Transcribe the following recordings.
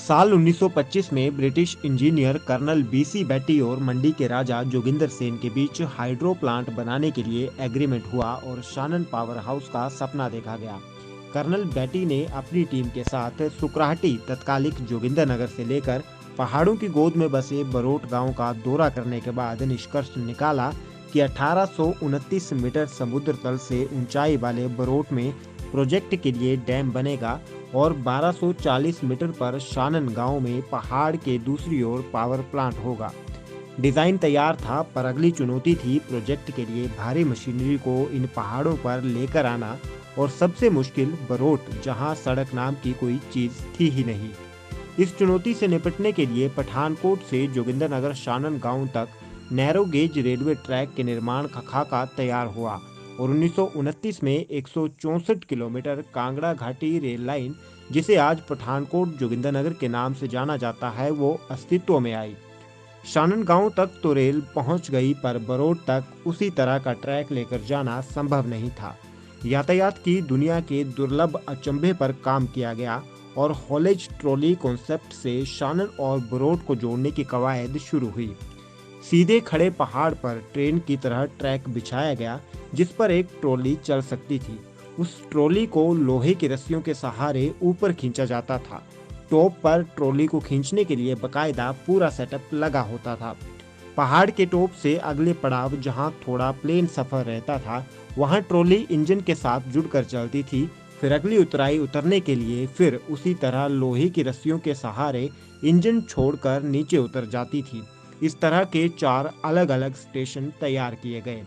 साल 1925 में British engineer colonel BC बेटी और मंडी के राजा जोगिंदर सेन के बीच हाइड्रो प्लांट बनाने के लिए एग्रीमेंट हुआ और शानन पावर हाउस का सपना देखा गया। कर्नल बेटी ने अपनी टीम के साथ सुकराहटी तत्कालिक जोगिंदर नगर से लेकर पहाड़ों की गोद में बसे बरोट गांव का दौरा करने के बाद निष्कर्ष निकाला कि 1829 मीटर समुद्र तल से ऊंचाई वाले बरोट में प्रोजेक्ट के लिए डैम बनेगा और 1240 मीटर पर शानन गांव में पहाड़ के दूसरी ओर पावर प्लांट होगा। डिजाइन तैयार था, पर अगली चुनौती थी प्रोजेक्ट के लिए भारी मशीनरी को इन पहाड़ों पर लेकर आना, और सबसे मुश्किल बरोट, जहां सड़क नाम की कोई चीज थी ही नहीं। इस चुनौती से निपटने के लिए पठानकोट से जोगिंदरनगर शानन गांव तक नैरो गेज रेलवे ट्रैक के निर्माण का खाका तैयार हुआ और 1929 में 164 किलोमीटर कांगड़ा घाटी रेल लाइन, जिसे आज पठानकोट जोगिंदरनगर के नाम से जाना जाता है, वो अस्तित्व में आई। शानन गांव तक तो रेल पहुंच गई, पर बरोट तक उसी तरह का ट्रैक लेकर जाना संभव नहीं था। यातायात की दुनिया के दुर्लभ अचंभे पर काम किया गया और हॉलेज ट्रॉली कॉन्सेप्ट से शानन और बरोट को जोड़ने की कवायद शुरू हुई। सीधे खड़े पहाड़ पर ट्रेन की तरह ट्रैक बिछाया गया, जिस पर एक ट्रॉली चल सकती थी। उस ट्रॉली को लोहे की रस्सियों के सहारे ऊपर खींचा जाता था। टॉप पर ट्रॉली को खींचने के लिए बकायदा पूरा सेटअप लगा होता था। पहाड़ के टॉप से अगले पड़ाव, जहां थोड़ा प्लेन सफर रहता था, वहां ट्रॉली इंजन के साथ जुड़कर चलती थी। फिर अगली उतराई उतरने के लिए फिर उसी तरह लोहे की रस्सियों के सहारे इंजन छोड़कर नीचे उतर जाती थी। इस तरह के 4 अलग अलग स्टेशन तैयार किए गए।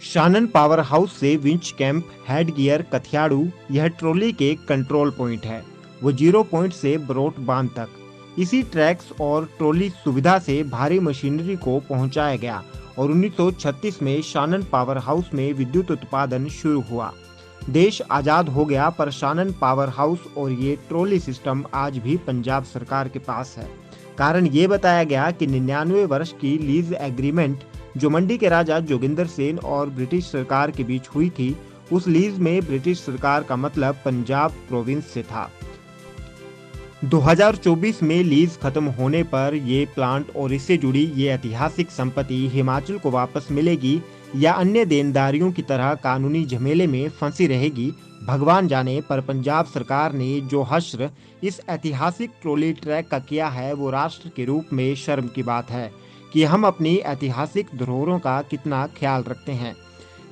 शानन पावर हाउस से विंच कैंप, हेड गियर, कथियाड़ू, यह ट्रॉली के कंट्रोल पॉइंट है। वो 0 पॉइंट से बरोट बांध तक इसी ट्रैक्स और ट्रॉली सुविधा से भारी मशीनरी को पहुंचाया गया और 1936 में शानन पावर हाउस में विद्युत उत्पादन शुरू हुआ। देश आजाद हो गया, पर शानन पावर हाउस और ये ट्रॉली सिस्टम आज भी पंजाब सरकार के पास है। कारण ये बताया गया कि 99 वर्ष की लीज एग्रीमेंट जो मंडी के राजा जोगिंदर सेन और ब्रिटिश सरकार के बीच हुई थी, उस लीज में ब्रिटिश सरकार का मतलब पंजाब प्रोविंस से था। 2024 में लीज खत्म होने पर ये प्लांट और इससे जुड़ी ये ऐतिहासिक संपत्ति हिमाचल को वापस मिलेगी या अन्य देनदारियों की तरह कानूनी झमेले में फंसी रहेगी, भगवान जाने। पर पंजाब सरकार ने जो हश्र इस ऐतिहासिक ट्रॉली ट्रैक का किया है, वो राष्ट्र के रूप में शर्म की बात है कि हम अपनी ऐतिहासिक धरोहरों का कितना ख्याल रखते हैं।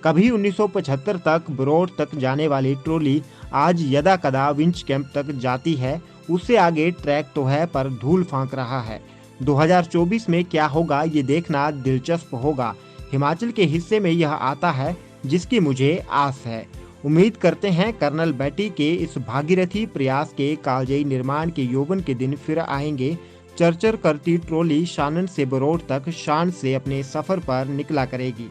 कभी 1975 तक बरोट तक जाने वाली ट्रॉली आज यदा कदा विंच कैंप तक जाती है। उससे आगे ट्रैक तो है, पर धूल फांक रहा है। 2024 में क्या होगा, ये देखना दिलचस्प होगा। हिमाचल के हिस्से में यह आता है जिसकी मुझे आस है। उम्मीद करते हैं कर्नल बेटी के इस भागीरथी प्रयास के कालजयी निर्माण के यौवन के दिन फिर आएंगे। चरचर करती ट्रॉली शानन से बरोट तक शान से अपने सफर पर निकला करेगी।